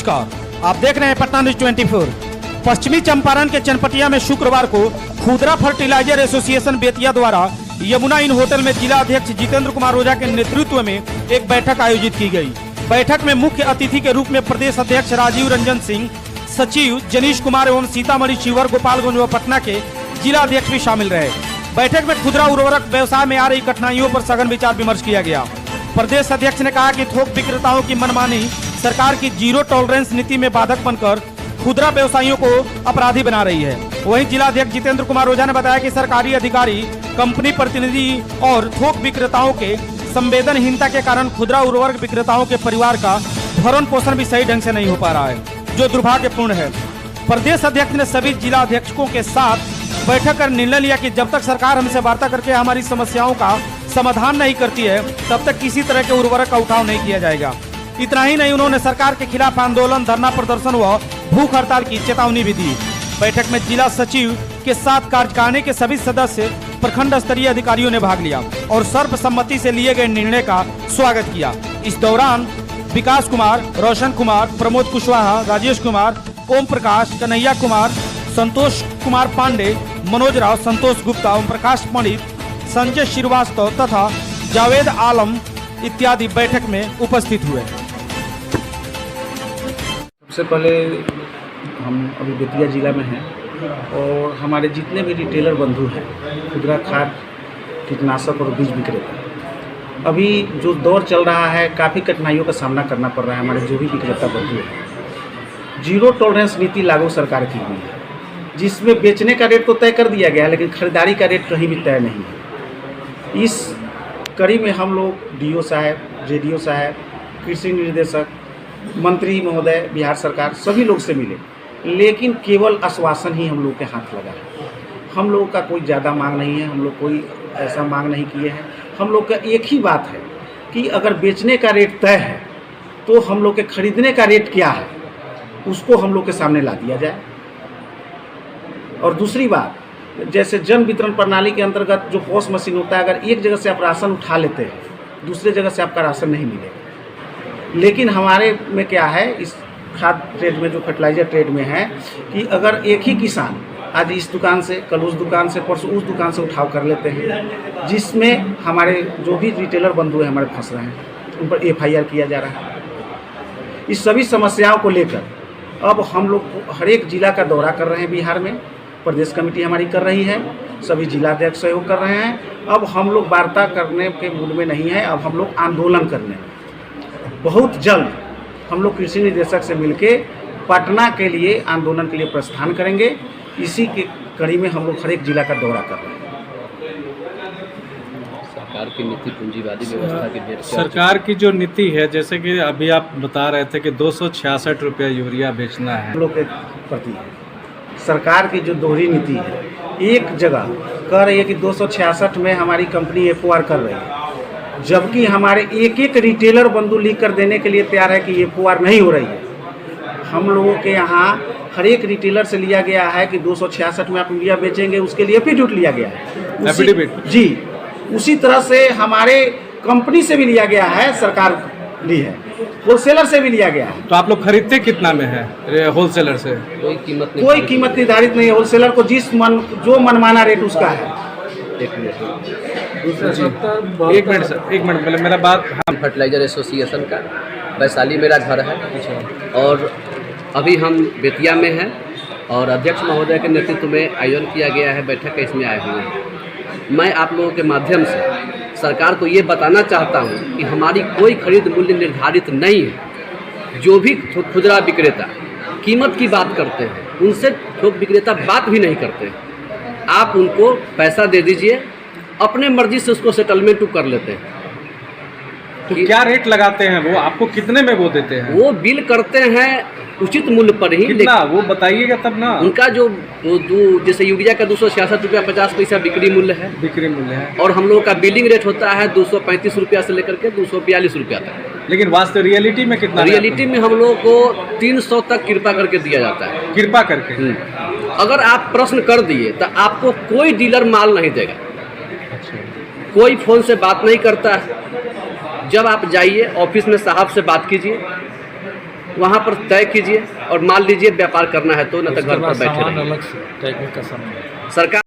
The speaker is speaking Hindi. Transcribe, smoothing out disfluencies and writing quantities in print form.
नमस्कार, आप देख रहे हैं पटना न्यूज 24। पश्चिमी चंपारण के चनपटिया में शुक्रवार को खुदरा फर्टिलाइजर एसोसिएशन बेतिया द्वारा यमुना इन होटल में जिला अध्यक्ष जितेंद्र कुमार ओझा के नेतृत्व में एक बैठक आयोजित की गई। बैठक में मुख्य अतिथि के रूप में प्रदेश अध्यक्ष राजीव रंजन सिंह, सचिव जनीश कुमार एवं सीतामढ़ी, शिवहर, गोपालगंज व पटना के जिला अध्यक्ष भी शामिल रहे। बैठक में खुदरा उर्वरक व्यवसाय में आ रही कठिनाइयों पर सघन विचार विमर्श किया गया। प्रदेश अध्यक्ष ने कहा कि थोक विक्रेताओं की मनमानी सरकार की जीरो टॉलरेंस नीति में बाधक बनकर खुदरा व्यवसायियों को अपराधी बना रही है। वहीं जिला अध्यक्ष जितेंद्र कुमार ओझा ने बताया कि सरकारी अधिकारी, कंपनी प्रतिनिधि और थोक विक्रेताओं के संवेदनहीनता के कारण खुदरा उर्वरक विक्रेताओं के परिवार का भरण पोषण भी सही ढंग से नहीं हो पा रहा है, जो दुर्भाग्यपूर्ण है। प्रदेश अध्यक्ष ने सभी जिला अध्यक्षों के साथ बैठक कर निर्णय लिया कि जब तक सरकार हमसे वार्ता करके हमारी समस्याओं का समाधान नहीं करती है, तब तक किसी तरह के उर्वरक का उठाव नहीं किया जाएगा। इतना ही नहीं, उन्होंने सरकार के खिलाफ आंदोलन, धरना प्रदर्शन व भूख हड़ताल की चेतावनी भी दी। बैठक में जिला सचिव के साथ कार्यकारिणी के सभी सदस्य, प्रखंड स्तरीय अधिकारियों ने भाग लिया और सर्वसम्मति से लिए गए निर्णय का स्वागत किया। इस दौरान विकास कुमार, रोशन कुमार, प्रमोद कुशवाहा, राजेश कुमार, ओम प्रकाश, कन्हैया कुमार, संतोष कुमार पांडे, मनोज राव, संतोष गुप्ता, ओम प्रकाश पंडित, संजय श्रीवास्तव तथा जावेद आलम इत्यादि बैठक में उपस्थित हुए। सबसे पहले हम अभी बेतिया जिला में हैं और हमारे जितने भी रिटेलर बंधु हैं, खुदरा खाद, कीटनाशक और बीज विक्रेता, अभी जो दौर चल रहा है काफ़ी कठिनाइयों का सामना करना पड़ रहा है। हमारे जो भी विक्रेता बंधु हैं, जीरो टॉलरेंस नीति लागू सरकार की हुई है, जिसमें बेचने का रेट तो तय कर दिया गया है, लेकिन खरीदारी का रेट कहीं भी तय नहीं है। इस कड़ी में हम लोग डीओ साहब, जेडीओ साहब, कृषि निर्देशक, मंत्री महोदय, बिहार सरकार, सभी लोग से मिले, लेकिन केवल आश्वासन ही हम लोग के हाथ लगा है। हम लोगों का कोई ज़्यादा मांग नहीं है, हम लोग कोई ऐसा मांग नहीं किए हैं। हम लोग का एक ही बात है कि अगर बेचने का रेट तय है तो हम लोग के खरीदने का रेट क्या है, उसको हम लोग के सामने ला दिया जाए। और दूसरी बात, जैसे जन वितरण प्रणाली के अंतर्गत जो पॉस मशीन होता है, अगर एक जगह से आप राशन उठा लेते हैं, दूसरे जगह से आपका राशन नहीं मिलेगा। लेकिन हमारे में क्या है, इस खाद ट्रेड में, जो फर्टिलाइजर ट्रेड में है, कि अगर एक ही किसान आज इस दुकान से, कल उस दुकान से, परसों उस दुकान से उठाव कर लेते हैं, जिसमें हमारे जो भी रिटेलर बंधु हैं हमारे फंस रहे हैं, उन पर FIR किया जा रहा है। इस सभी समस्याओं को लेकर अब हम लोग हर एक जिला का दौरा कर रहे हैं बिहार में। प्रदेश कमेटी हमारी कर रही है, सभी जिला अध्यक्ष सहयोग कर रहे हैं। अब हम लोग वार्ता करने के मूड में नहीं है, अब हम लोग आंदोलन करने। बहुत जल्द हम लोग कृषि निदेशक से मिलके पटना के लिए आंदोलन के लिए प्रस्थान करेंगे। इसी के कड़ी में हम लोग हर एक जिला का दौरा कर रहे हैं। सरकार की नीति पूंजीवादी व्यवस्था की भेंट, सरकार की जो नीति है, जैसे कि अभी आप बता रहे थे कि 266 रुपये यूरिया बेचना है, हम लोग के प्रति सरकार की जो दोहरी नीति है, एक जगह कह रही है कि 266 में हमारी कंपनी FOR कर रही है, जबकि हमारे एक एक रिटेलर बंधु लिख कर देने के लिए तैयार है कि FOR नहीं हो रही है। हम लोगों के यहाँ हर एक रिटेलर से लिया गया है कि 266 में आप यूरिया बेचेंगे, उसके लिए एफिडेविट लिया गया है। एफिडेविट जी, उसी तरह से हमारे कंपनी से भी लिया गया है, सरकार ली है, होलसेलर से भी लिया गया है। तो आप लोग खरीदते कितना में है होलसेलर से? कोई कीमत निर्धारित नहीं है। होलसेलर को जो मनमाना रेट उसका है। एक मिनट सर, एक मिनट पहले मेरा बात। फर्टिलाइजर एसोसिएशन का वैशाली मेरा घर है और अभी हम बेतिया में हैं और अध्यक्ष महोदय के नेतृत्व में आयोजन किया गया है, बैठक के इसमें आए हुए हैं। मैं आप लोगों के माध्यम से सरकार को ये बताना चाहता हूँ कि हमारी कोई खरीद मूल्य निर्धारित नहीं है। जो भी खुदरा विक्रेता कीमत की बात करते हैं, उनसे थोक विक्रेता बात भी नहीं करते हैं। आप उनको पैसा दे दीजिए, अपने मर्जी से उसको सेटलमेंट कर लेते हैं। तो क्या रेट लगाते हैं वो? आपको कितने में वो देते हैं? वो बिल करते हैं उचित मूल्य पर ही। कितना वो बताइएगा तब ना। उनका जो जैसे यूरिया का 266 रुपया 50 पैसा बिक्री मूल्य है, और हम लोगों का बिलिंग रेट होता है 235 रुपया से लेकर के 242 रुपया तक। लेकिन वास्तव रियलिटी में कितना? रियलिटी में हम लोगों को 300 तक कृपा करके दिया जाता है। कृपा करके? अगर आप प्रश्न कर दिए तो आपको कोई डीलर माल नहीं देगा। कोई फ़ोन से बात नहीं करता है। जब आप जाइए ऑफिस में साहब से बात कीजिए, वहाँ पर तय कीजिए और मान लीजिए व्यापार करना है तो न तो घर पर बैठे रहिए। अलग से टैग का सामान सरकार